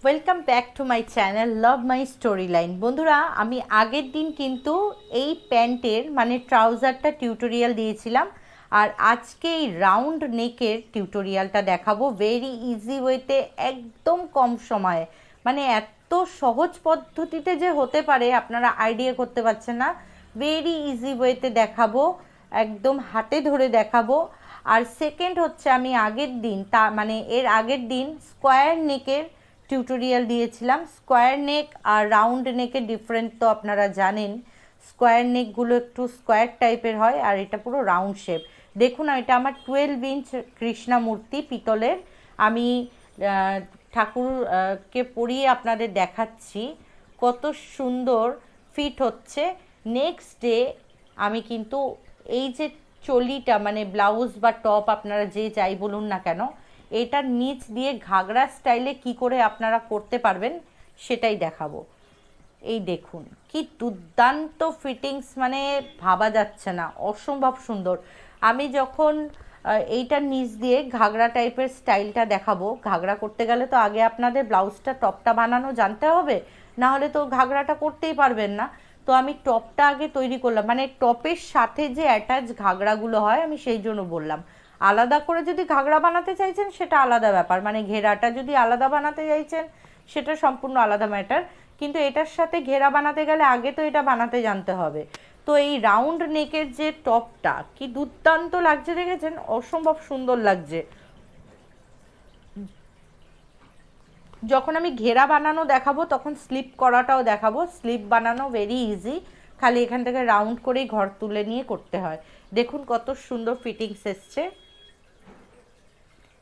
Welcome back to my channel love my story line. বন্ধুরা, আমি আগের দিন কিন্তু এই প্যান্টের মানে ট্রাউজারটা টিউটোরিয়াল দিয়েছিলাম, আর আজকে এই রাউন্ড নেকের টিউটোরিয়ালটা দেখাবো ভেরি ইজি ওয়েতে, একদম কম সময়ে। মানে এত সহজ পদ্ধতিতে যে হতে পারে আপনারা আইডিয়া করতে পারছেন না। ভেরি ইজি ওয়েতে দেখাবো, একদম হাতে ধরে দেখাবো। আর সেকেন্ড হচ্ছে, আমি আগের দিন মানে এর আগের দিন স্কোয়ার নেকের টিউটোরিয়াল দিয়েছিলাম। স্কোয়ার নেক আর রাউন্ড নেকের ডিফারেন্ট তো আপনারা জানেন। স্কোয়ার নেকগুলো একটু স্কোয়ার টাইপের হয়, আর এটা পুরো রাউন্ড শেপ। দেখুন, এটা আমার 12 ইঞ্চ কৃষ্ণা মূর্তি পিতলের। আমি ঠাকুরকে পরিয়ে আপনাদের দেখাচ্ছি কত সুন্দর ফিট হচ্ছে। নেক্সট ডে আমি কিন্তু এই যে চলিটা মানে ব্লাউজ বা টপ আপনারা যে যাই বলুন না কেন, এটার নিচ দিয়ে ঘাগরা স্টাইলে কি করে আপনারা করতে পারবেন সেটাই দেখাবো। এই দেখুন কি দুর্দান্ত ফিটিংস, মানে ভাবা যাচ্ছে না, অসম্ভব সুন্দর। আমি যখন এইটার নিচ দিয়ে ঘাগরা টাইপের স্টাইলটা দেখাবো, ঘাগরা করতে গেলে তো আগে আপনাদের ব্লাউজটা টপটা বানানো জানতে হবে, না হলে তো ঘাগরাটা করতেই পারবেন না। তো আমি টপটা আগে তৈরি করলাম, মানে টপের সাথে যে অ্যাটাচ ঘাগরাগুলো হয় আমি সেই জন্য বললাম। আলাদা করে যদি ঘাগরা বানাতে চাইছেন সেটা আলাদা ব্যাপার, মানে ঘেরাটা যদি আলাদা বানাতে চাইছেন সেটা সম্পূর্ণ আলাদা ম্যাটার। কিন্তু এটার সাথে ঘেরা বানাতে গেলে আগে তো এটা বানাতে জানতে হবে। তো এই রাউন্ড নেকের যে টপটা কি দুর্দান্ত লাগছে, দেখেছেন? অসম্ভব সুন্দর লাগছে। যখন আমি ঘেরা বানানো দেখাবো তখন স্লিপ করাটাও দেখাবো। স্লিপ বানানো ভেরি ইজি, খালি এখান থেকে রাউন্ড করেই ঘর তুলে নিয়ে করতে হয়। দেখুন কত সুন্দর ফিটিংস এসছে।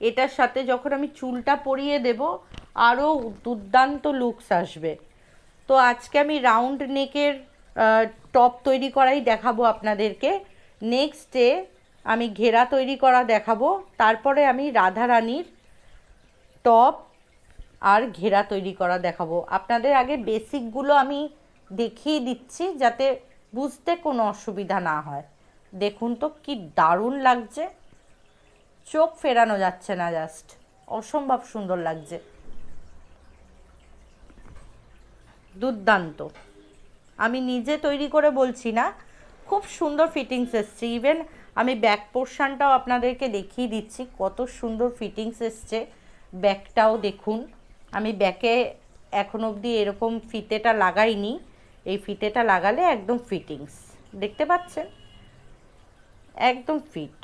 এটার সাথে যখন আমি চুলটা পরিয়ে দেব আরও দুর্দান্ত লুকস আসবে। তো আজকে আমি রাউন্ড নেকের টপ তৈরি করাই দেখাবো আপনাদেরকে। নেক্সট ডে আমি ঘেরা তৈরি করা দেখাবো, তারপরে আমি রাধারানীর টপ আর ঘেরা তৈরি করা দেখাবো। আপনাদের আগে বেসিকগুলো আমি দেখিয়ে দিচ্ছি যাতে বুঝতে কোনো অসুবিধা না হয়। দেখুন তো কি দারুণ লাগছে, চোখ ফেরানো যাচ্ছে না, জাস্ট অসম্ভব সুন্দর লাগছে, দুর্দান্ত। আমি নিজে তৈরি করে বলছি না, খুব সুন্দর ফিটিংস এসছে। ইভেন আমি ব্যাক পোর্শনটাও আপনাদেরকে দেখিয়ে দিচ্ছি কত সুন্দর ফিটিংস এসছে। ব্যাকটাও দেখুন, আমি ব্যাকে এখন অবধি এরকম ফিতেটা লাগাইনি, এই ফিতেটা লাগালে একদম ফিটিংস দেখতে পাচ্ছেন, একদম ফিট।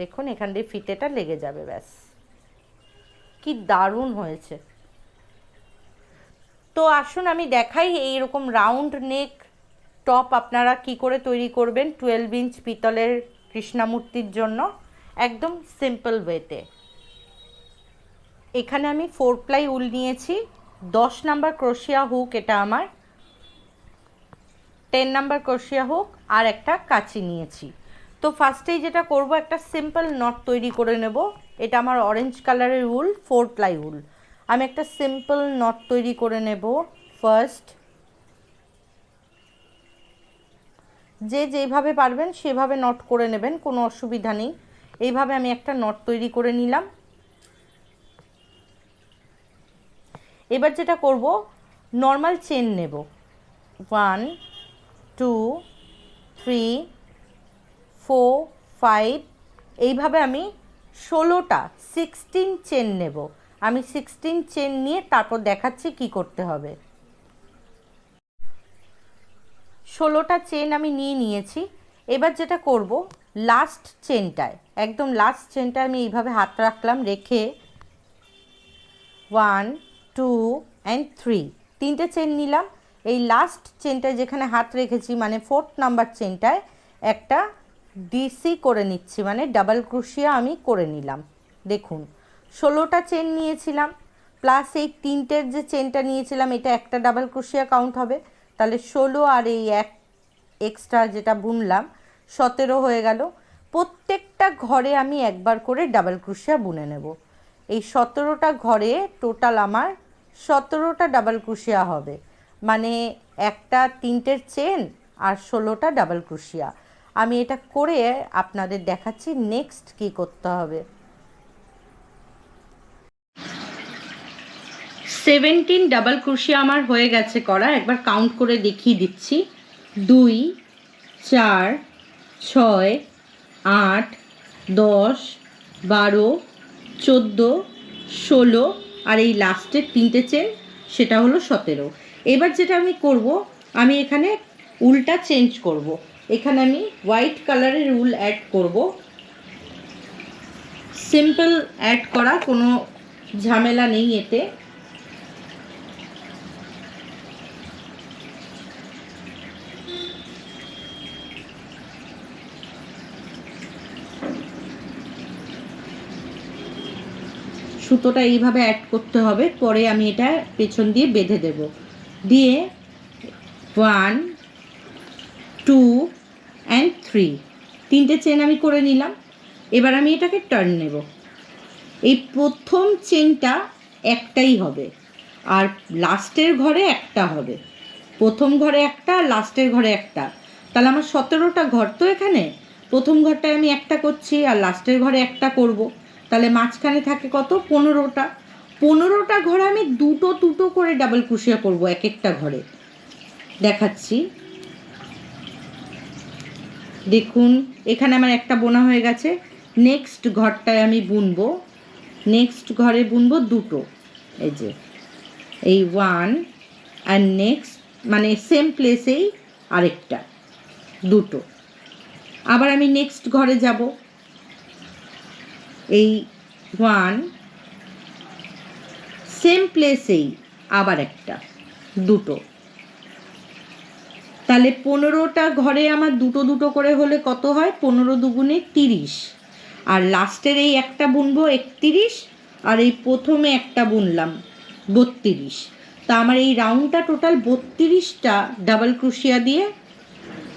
দেখুন এখান দিয়ে ফিতেটা লেগে যাবে, ব্যাস। কি দারুণ হয়েছে। তো আসুন আমি দেখাই এইরকম রাউন্ড নেক টপ আপনারা কি করে তৈরি করবেন 12 ইঞ্চ পিতলের কৃষ্ণামূর্তির জন্য, একদম সিম্পল ওয়েতে। এখানে আমি 4 প্লাই উল নিয়েছি, 10 নাম্বার ক্রোশিয়া হুক, এটা আমার 10 নাম্বার ক্রোশিয়া হুক, আর একটা কাঁচি নিয়েছি। তো ফার্স্টেই যেটা করব, একটা সিম্পল নট তৈরি করে নেব। এটা আমার অরেঞ্জ কালারের উল, 4 প্লাই উল। আমি একটা সিম্পল নট তৈরি করে নেব ফার্স্ট। যে যেভাবে পারবেন সেভাবে নট করে নেবেন, কোনো অসুবিধা নেই। এইভাবে আমি একটা নট তৈরি করে নিলাম। এবার যেটা করব, নর্মাল চেন নেব, 1 2 3 4 5, এইভাবে আমি 16টা 16 চেন নেব। আমি 16 চেন নিয়ে তারপর দেখাচ্ছি কি করতে হবে। 16টা চেন আমি নিয়ে নিয়েছি। এবার যেটা করব, লাস্ট চেনটায়, একদম লাস্ট চেনটায় আমি এইভাবে হাত রাখলাম, রেখে 1 2 অ্যান্ড 3, তিনটে চেন নিলাম। এই লাস্ট চেনটায় যেখানে হাত রেখেছি মানে 4 নাম্বার চেনটায় একটা ডিসি করে নিচ্ছি, মানে ডাবল ক্রোশিয়া আমি করে নিলাম। দেখুন 16টা চেন নিয়েছিলাম, প্লাস এই তিনটের যে চেনটা নিয়েছিলাম এটা একটা ডাবল ক্রোশিয়া কাউন্ট হবে, তাহলে 16 আর এই এক এক্সট্রা যেটা বুনলাম 17 হয়ে গেল। প্রত্যেকটা ঘরে আমি একবার করে ডাবল ক্রোশিয়া বুনে নেব। এই 17টা ঘরে টোটাল আমার 17টা ডাবল ক্রোশিয়া হবে, মানে একটা তিনটের চেন আর 16টা ডাবল ক্রোশিয়া। আমি এটা করে আপনাদের দেখাচ্ছি নেক্সট কি করতে হবে। 17 ডাবল ক্রোশিয়া আমার হয়ে গেছে করা। একবার কাউন্ট করে দেখিয়ে দিচ্ছি। 2, 4, 6, 8, 10, 12, 14, 16 আর এই লাস্টের 3টে চেন, সেটা হলো 17। এবার যেটা আমি করব, আমি এখানে উলটা চেঞ্জ করব। এখানে আমি হোয়াইট কালারের উল অ্যাড করব। সিম্পল অ্যাড করা, কোনো ঝামেলা নেই এতে। সুতোটা এইভাবে অ্যাড করতে হবে, পরে আমি এটা পেছন দিয়ে বেঁধে দেব। দিয়ে 1, 2 অ্যান্ড 3 3টে চেন আমি করে নিলাম। এবার আমি এটাকে টার্ন নেব। এই প্রথম চেনটা একটাই হবে, আর লাস্টের ঘরে একটা হবে। প্রথম ঘরে একটা, লাস্টের ঘরে একটা। তাহলে আমার 17টা ঘর তো এখানে। প্রথম ঘরটায় আমি একটা করছি আর লাস্টের ঘরে একটা করব। তাহলে মাঝখানে থাকে কত? 15টা। 15টা ঘরে আমি দুটো দুটো করে ডাবল ক্রোশিয়া করব এক একটা ঘরে। দেখাচ্ছি, দেখুন এখানে আমার একটা বোনা হয়ে গেছে। নেক্সট ঘরটায় আমি বুনবো, নেক্সট ঘরে বুনবো দুটো। এই যে এই 1 অ্যান্ড নেক্সট, মানে সেম প্লেসেই আরেকটা, দুটো। আবার আমি নেক্সট ঘরে যাব, এই 1 সেম প্লেসেই আবার একটা, দুটো। তাহলে 15টা ঘরে আমার দুটো দুটো করে হলে কত হয়? 15 দুগুণে 30। আর লাস্টের এই একটা বুনবো 31, আর এই প্রথমে একটা বুনলাম 32। তা আমার এই রাউন্ডটা টোটাল 32টা ডাবল ক্রোশিয়া দিয়ে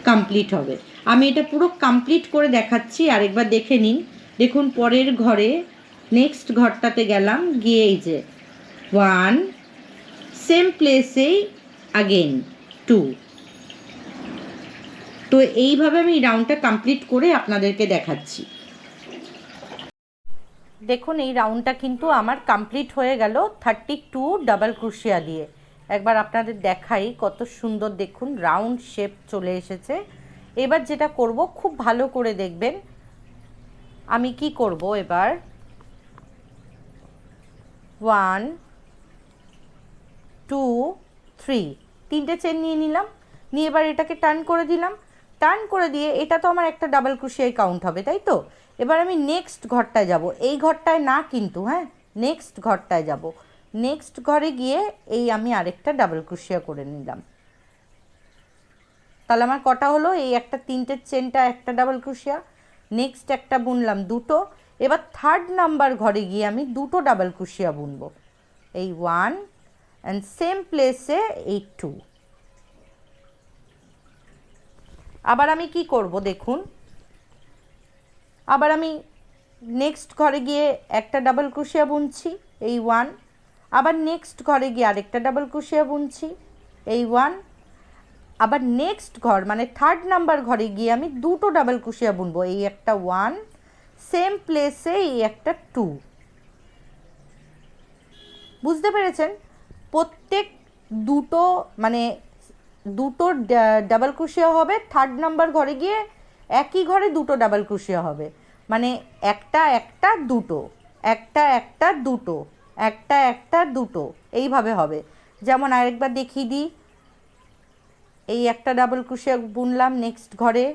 কমপ্লিট হবে। আমি এটা পুরো কমপ্লিট করে দেখাচ্ছি, আরেকবার দেখে নিন। দেখুন পরের ঘরে, নেক্সট ঘরটাতে গেলাম, গিয়ে এই যে 1 সেম প্লেসেই আগেন 2। তো এইভাবে আমি রাউন্ডটা কমপ্লিট করে আপনাদেরকে দেখাচ্ছি। দেখুন এই রাউন্ডটা কিন্তু আমার কমপ্লিট হয়ে গেল 32 ডাবল ক্রোশিয়া দিয়ে। একবার আপনাদের দেখাই কত সুন্দর, দেখুন রাউন্ড শেপ চলে এসেছে। এবার যেটা করব, খুব ভালো করে দেখবেন আমি কি করব। এবার 1, 2, 3 তিনটে চেন নিয়ে নিলাম, নিয়ে এবার এটাকে টার্ন করে দিলাম। টার্ন করে দিয়ে, এটা তো আমার একটা ডাবল ক্রোশিয়াই কাউন্ট হবে, তাই তো? এবার আমি নেক্সট ঘরটায় যাব, এই ঘরটায় না কিন্তু, হ্যাঁ, নেক্সট ঘরটায় যাব। নেক্সট ঘরে গিয়ে এই আমি আরেকটা ডাবল ক্রোশিয়া করে নিলাম। তাহলে আমার কটা হলো? এই একটা তিনটের চেনটা একটা ডাবল ক্রোশিয়া, নেক্সট একটা বুনলাম দুটো। এবার থার্ড নাম্বার ঘরে গিয়ে আমি দুটো ডাবল ক্রোশিয়া বুনবো, এই 1 অ্যান্ড সেম প্লেসে এই 2। আবার আমি কি করব দেখুন, আবার আমি নেক্সট ঘরে গিয়ে একটা ডাবল ক্রোশিয়া বুনছি, এই 1। আবার নেক্সট ঘরে গিয়ে আরেকটা ডাবল ক্রোশিয়া বুনছি, এই 1। আবার নেক্সট ঘর মানে থার্ড নাম্বার ঘরে গিয়ে আমি দুটো ডাবল ক্রোশিয়া বুনবো, এই একটা 1 সেম প্লেসে এই একটা 2। বুঝতে পেরেছেন? প্রত্যেক দুটো মানে দুটো ডাবল ক্রোশিয়া হবে, থার্ড নাম্বার ঘরে গিয়ে একই ঘরে দুটো ডাবল ক্রোশিয়া হবে, মানে একটা একটা দুটো, একটা একটা দুটো, একটা একটা দুটো, এইভাবে হবে। যেমন আরেকবার দেখিয়ে দিই, এই একটা ডাবল ক্রোশিয়া বুনলাম নেক্সট ঘরে,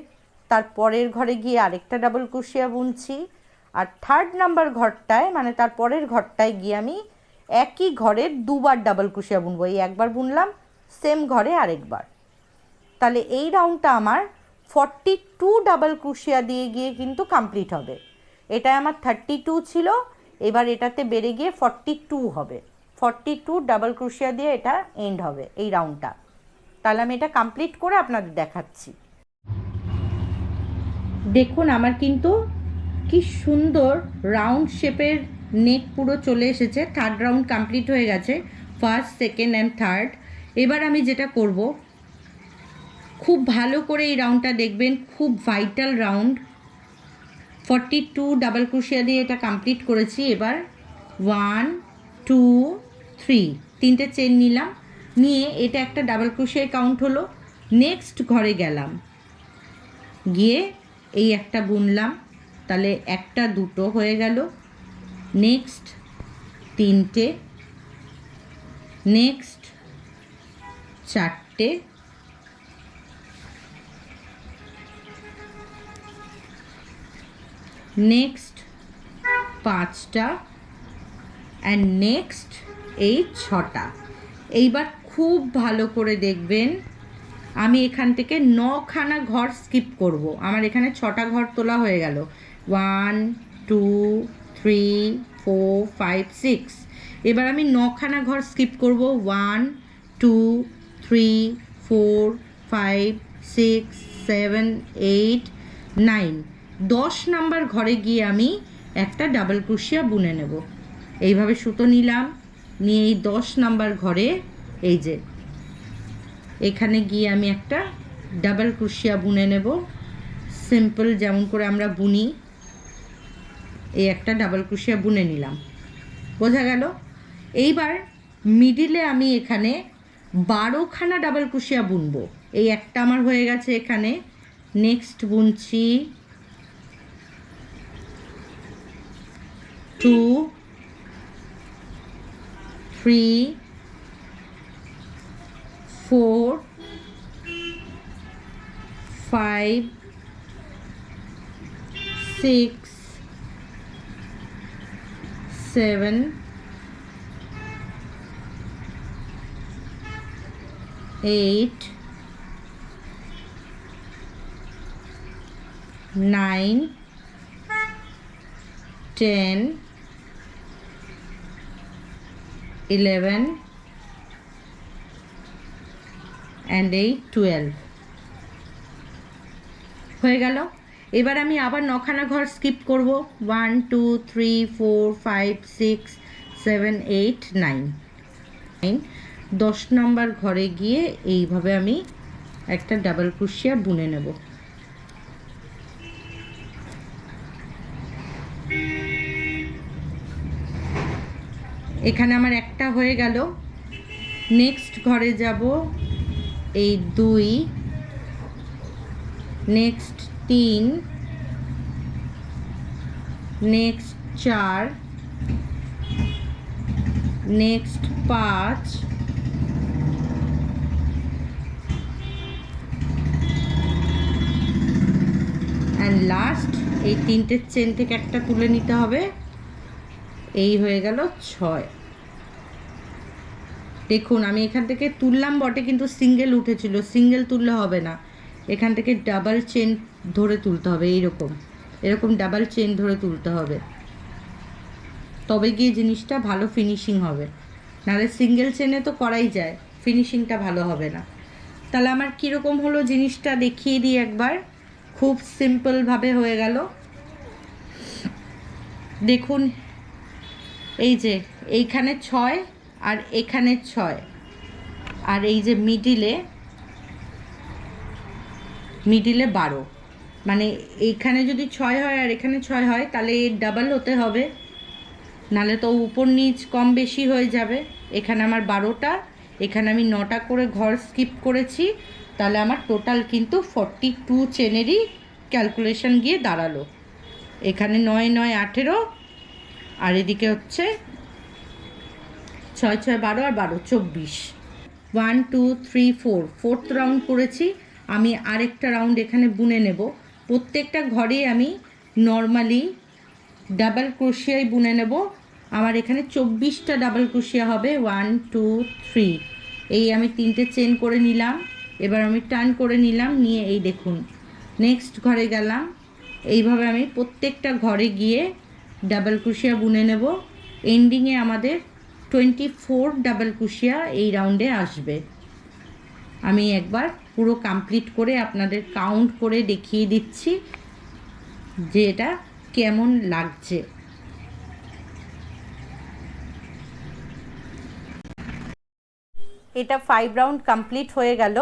তার পরের ঘরে গিয়ে আরেকটা ডাবল ক্রোশিয়া বুনছি, আর থার্ড নাম্বার ঘরটায় মানে তার পরের ঘরটায় গিয়ে আমি একই ঘরে দুবার ডাবল ক্রোশিয়া বুনবো, এই একবার বুনলাম সেম ঘরে আরেকবার। তাহলে এই রাউন্ডটা আমার 42 ডাবল ক্রোশিয়া দিয়ে গিয়ে কিন্তু কমপ্লিট হবে। এটা আমার 32 ছিল, এবার এটাতে বেড়ে গিয়ে 42 হবে। 42 ডাবল ক্রোশিয়া দিয়ে এটা এন্ড হবে এই রাউন্ডটা। তাহলে আমি এটা কমপ্লিট করে আপনাদের দেখাচ্ছি। দেখুন আমার কিন্তু কি সুন্দর রাউন্ড শেপের নেক পুরো চলে এসেছে। থার্ড রাউন্ড কমপ্লিট হয়ে গেছে, ফার্স্ট, সেকেন্ড অ্যান্ড থার্ড। এবার আমি যেটা করব, খুব ভালো করে এই রাউন্ডটা দেখবেন, খুব ভাইটাল রাউন্ড। 42 ডাবল ক্রোশিয়া দিয়ে এটা কমপ্লিট করেছি। এবার 1, 2, 3, তিনটে চেন নিলাম, নিয়ে এটা একটা ডাবল ক্রোশিয়া কাউন্ট হলো। নেক্সট ঘরে গেলাম, গিয়ে এই একটা বুনলাম, তাহলে একটা দুটো হয়ে গেল। নেক্সট তিনটে, নেক্সট চারটে, নেক্সট পাঁচটা, অ্যান্ড নেক্সট এই ছটা। এইবার খুব ভালো করে দেখবেন, আমি এখান থেকে 9খানা ঘর স্কিপ করব। আমার এখানে 6টা ঘর তোলা হয়ে গেল। 1 2 3 4 5 6। এবার আমি 9খানা ঘর স্কিপ করব। 1 2 3 4 5 6 7 8 9। 10 নাম্বার ঘরে গিয়ে আমি একটা ডাবল ক্রোশিয়া বুনে নেব। এইভাবে সুতো নিলাম, নিয়ে এই 10 নাম্বার ঘরে এই যে এখানে গিয়ে আমি একটা ডাবল ক্রোশিয়া বুনে নেব। সিম্পল যেমন করে আমরা বুনি, এই একটা ডাবল ক্রোশিয়া বুনে নিলাম। বোঝা গেল? এইবার মিডিলে আমি এখানে 12খানা ডাবল ক্রোশিয়া বুনবো। এই একটা আমার হয়ে গেছে এখানে। নেক্সট বুনছি 2 3 4 5 6 7 8 9 10 11 and 12 হয়ে গেল। এবার আমি আবার 9খানা ঘর স্কিপ করব। 1 2 3 4 5 6 7 8 9। 10 নম্বর ঘরে গিয়ে এইভাবে আমি একটা ডাবল ক্রোশিয়া বুনে নেব। এখানে আমার একটা হয়ে গেল। নেক্সট ঘরে যাব, এই 2, next 3, next 4, next 5, and last এই তিনটে চেন থেকে একটা তুলে নিতে হবে। এই হয়ে গেল 6। দেখুন আমি এখান থেকে তুললাম বটে, কিন্তু সিঙ্গেল উঠেছিল। সিঙ্গেল তুললে হবে না, এখান থেকে ডাবল চেন ধরে তুলতে হবে। এরকম এরকম ডাবল চেন ধরে তুলতে হবে, তবে গিয়ে জিনিসটা ভালো ফিনিশিং হবে। নাহলে সিঙ্গেল চেনে তো করাই যায়, ফিনিশিংটা ভালো হবে না। তাহলে আমার কীরকম হলো জিনিসটা দেখিয়ে দিই একবার। খুব সিম্পলভাবে হয়ে গেল। দেখুন এই যে এইখানে 6 আর এখানে 6, আর এই যে মিডিলে 12, মানে এইখানে যদি 6 হয় আর এখানে 6 হয় তাহলে এর ডাবল হতে হবে, নাহলে তো উপর নিচ কম বেশি হয়ে যাবে। এখানে আমার 12টা, এখানে আমি 9টা করে ঘর স্কিপ করেছি, তাহলে আমার টোটাল কিন্তু 42 চেনেরই ক্যালকুলেশন গিয়ে দাঁড়ালো। এখানে 9 9 18, আর এদিকে হচ্ছে 6 6 12 আর 12 24। 1 2 3 4, 4th রাউন্ড করেছি। আমি আরেকটা রাউন্ড এখানে বুনে নেব। প্রত্যেকটা ঘরে আমি নর্মালি ডাবল ক্রোশিয়াই বুনে নেব। আমার এখানে 24টা ডাবল ক্রোশিয়া হবে। 1 2 3, এই আমি 3টে চেন করে নিলাম। এবার আমি টার্ন করে নিলাম, নিয়ে এই দেখুন নেক্সট ঘরে গেলাম। এইভাবে আমি প্রত্যেকটা ঘরে গিয়ে ডাবল ক্রোশিয়া বুনে নেব। এন্ডিংয়ে আমাদের 24 ডাবল ক্রোশিয়া এই রাউন্ডে আসবে। আমি একবার পুরো কমপ্লিট করে আপনাদের কাউন্ট করে দেখিয়ে দিচ্ছি যে এটা কেমন লাগছে। এটা 5 রাউন্ড কমপ্লিট হয়ে গেল।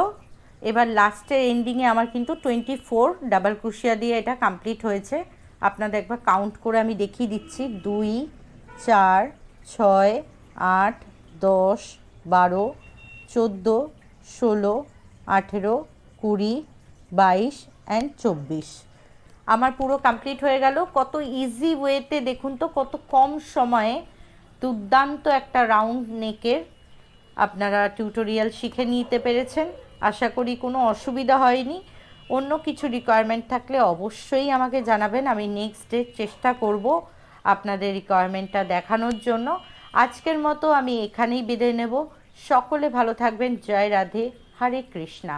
এবার লাস্টের এন্ডিংয়ে আমার কিন্তু 24 ডাবল ক্রোশিয়া দিয়ে এটা কমপ্লিট হয়েছে। আপনাদের একবার কাউন্ট করে আমি দেখিয়ে দিচ্ছি। 2 4 6 8 10, 12, 14, 16, 18, 20, 22 অ্যান্ড 24। আমার পুরো কমপ্লিট হয়ে গেল। কত ইজি ওয়েতে দেখুন তো, কত কম সময়ে দুর্দান্ত একটা রাউন্ড নেকের আপনারা টিউটোরিয়াল শিখে নিতে পেরেছেন। আশা করি কোনো অসুবিধা হয়নি। অন্য কিছু রিকোয়ারমেন্ট থাকলে অবশ্যই আমাকে জানাবেন, আমি নেক্সট ডে চেষ্টা করব আপনাদের রিকোয়ারমেন্টটা দেখানোর জন্য। আজকের মতো আমি এখানেই বিদায় নেব। সকলে ভালো থাকবেন। জয় রাধে, হরে কৃষ্ণা।